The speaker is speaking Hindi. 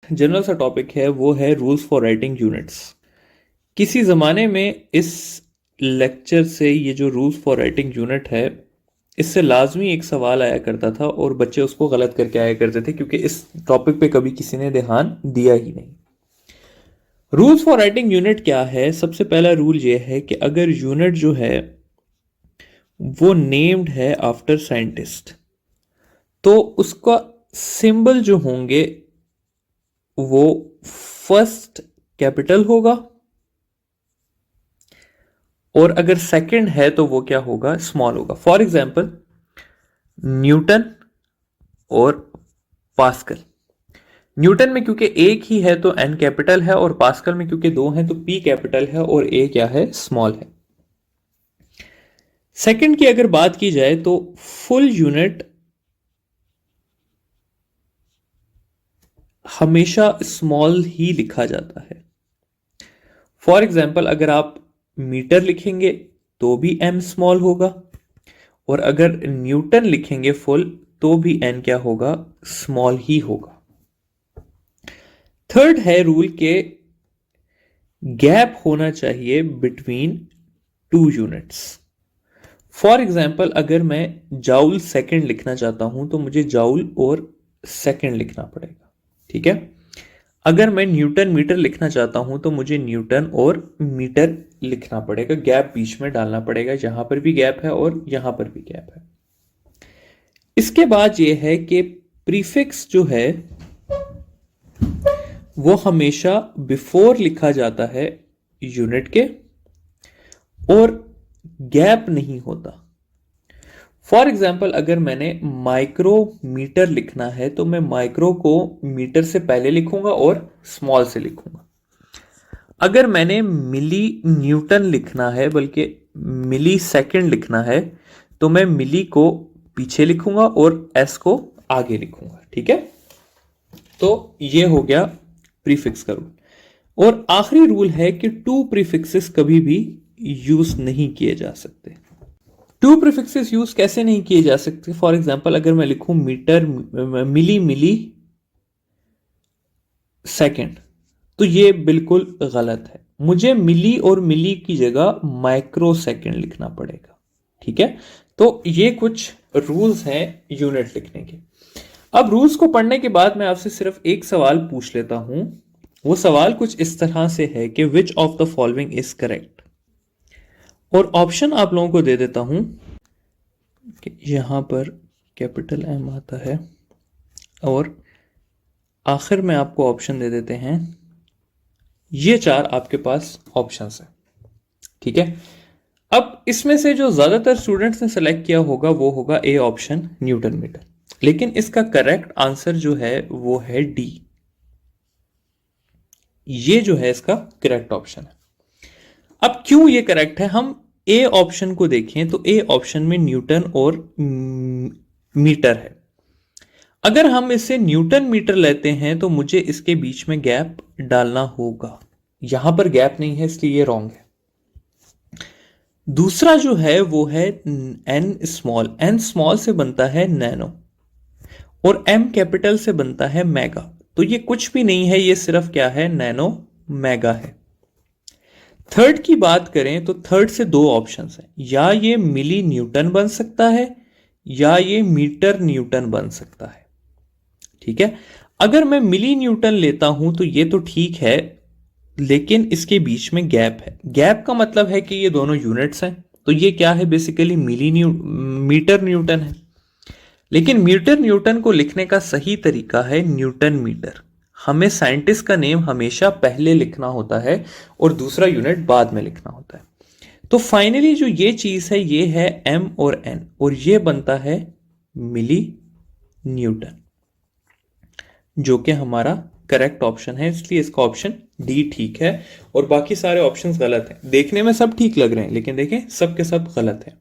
जनरल सा टॉपिक है, वो है रूल्स फॉर राइटिंग यूनिट्स। किसी ज़माने में इस लेक्चर से ये जो रूल्स फॉर राइटिंग यूनिट है, इससे लाजमी एक सवाल आया करता था और बच्चे उसको गलत करके आया करते थे, क्योंकि इस टॉपिक पे कभी किसी ने ध्यान दिया ही नहीं। रूल्स फॉर राइटिंग यूनिट क्या है? सबसे पहला रूल ये है कि अगर यूनिट जो है वो नेम्ड है आफ्टर साइंटिस्ट, तो उसका सिंबल जो होंगे वो फर्स्ट कैपिटल होगा, और अगर सेकंड है तो वो क्या होगा? स्मॉल होगा। फॉर एग्जाम्पल न्यूटन और पास्कल। न्यूटन में क्योंकि एक ही है तो एन कैपिटल है, और पास्कल में क्योंकि दो हैं तो पी कैपिटल है और ए क्या है? स्मॉल है। सेकंड की अगर बात की जाए तो फुल यूनिट हमेशा स्मॉल ही लिखा जाता है। फॉर एग्जाम्पल अगर आप मीटर लिखेंगे तो भी एम स्मॉल होगा, और अगर न्यूटन लिखेंगे फुल तो भी एन क्या होगा? स्मॉल ही होगा। थर्ड है रूल के गैप होना चाहिए between two units. For example अगर मैं जाउल सेकंड लिखना चाहता हूं तो मुझे जाउल और सेकंड लिखना पड़ेगा, ठीक है। अगर मैं न्यूटन मीटर लिखना चाहता हूं तो मुझे न्यूटन और मीटर लिखना पड़ेगा, गैप बीच में डालना पड़ेगा। यहां पर भी गैप है और यहां पर भी गैप है। इसके बाद यह है कि प्रीफिक्स जो है वो हमेशा बिफोर लिखा जाता है यूनिट के, और गैप नहीं होता। फॉर एग्जाम्पल अगर मैंने माइक्रोमीटर लिखना है तो मैं माइक्रो को मीटर से पहले लिखूंगा और स्मॉल से लिखूंगा। अगर मैंने मिली न्यूटन लिखना है, बल्कि मिली सेकेंड लिखना है, तो मैं मिली को पीछे लिखूंगा और एस को आगे लिखूंगा, ठीक है। तो ये हो गया प्रीफिक्स का रूल। और आखिरी रूल है कि टू प्रीफिक्सेस कभी भी यूज नहीं किए जा सकते। टू प्रीफिक्सेस यूज कैसे नहीं किए जा सकते? फॉर एग्जाम्पल अगर मैं लिखूं मीटर मिली मिली सेकेंड, तो ये बिल्कुल गलत है। मुझे मिली और मिली की जगह माइक्रो सेकेंड लिखना पड़ेगा, ठीक है। तो ये कुछ रूल्स हैं यूनिट लिखने के। अब रूल्स को पढ़ने के बाद मैं आपसे सिर्फ एक सवाल पूछ लेता हूं। वो सवाल कुछ इस तरह से है कि which of the following is correct, और ऑप्शन आप लोगों को दे देता हूं कि यहां पर कैपिटल एम आता है, और आखिर में आपको ऑप्शन दे देते हैं। ये चार आपके पास ऑप्शंस हैं, ठीक है। अब इसमें से जो ज्यादातर स्टूडेंट्स ने सेलेक्ट किया होगा वो होगा ए ऑप्शन, न्यूटन मीटर। लेकिन इसका करेक्ट आंसर जो है वो है डी। ये जो है इसका करेक्ट ऑप्शन है। अब क्यों ये करेक्ट है? हम ए ऑप्शन को देखें तो ए ऑप्शन में न्यूटन और मीटर है। अगर हम इसे न्यूटन मीटर लेते हैं तो मुझे इसके बीच में गैप डालना होगा। यहां पर गैप नहीं है, इसलिए ये रॉन्ग है। दूसरा जो है वो है एन स्मॉल। एन स्मॉल से बनता है नैनो, और एम कैपिटल से बनता है मेगा। तो ये कुछ भी नहीं है, ये सिर्फ क्या है? नैनो मेगा है। थर्ड की बात करें तो थर्ड से दो ऑप्शंस हैं, या ये मिली न्यूटन बन सकता है या ये मीटर न्यूटन बन सकता है, ठीक है। अगर मैं मिली न्यूटन लेता हूं तो ये तो ठीक है, लेकिन इसके बीच में गैप है। गैप का मतलब है कि ये दोनों यूनिट्स हैं, तो ये क्या है? बेसिकली मीटर न्यूटन है। लेकिन मीटर न्यूटन को लिखने का सही तरीका है न्यूटन मीटर। हमें साइंटिस्ट का नेम हमेशा पहले लिखना होता है और दूसरा यूनिट बाद में लिखना होता है। तो फाइनली जो ये चीज है ये है एम और एन, और ये बनता है मिली न्यूटन, जो कि हमारा करेक्ट ऑप्शन है। इसलिए इसका ऑप्शन डी ठीक है, और बाकी सारे ऑप्शंस गलत हैं। देखने में सब ठीक लग रहे हैं, लेकिन देखें सब के सब गलत हैं।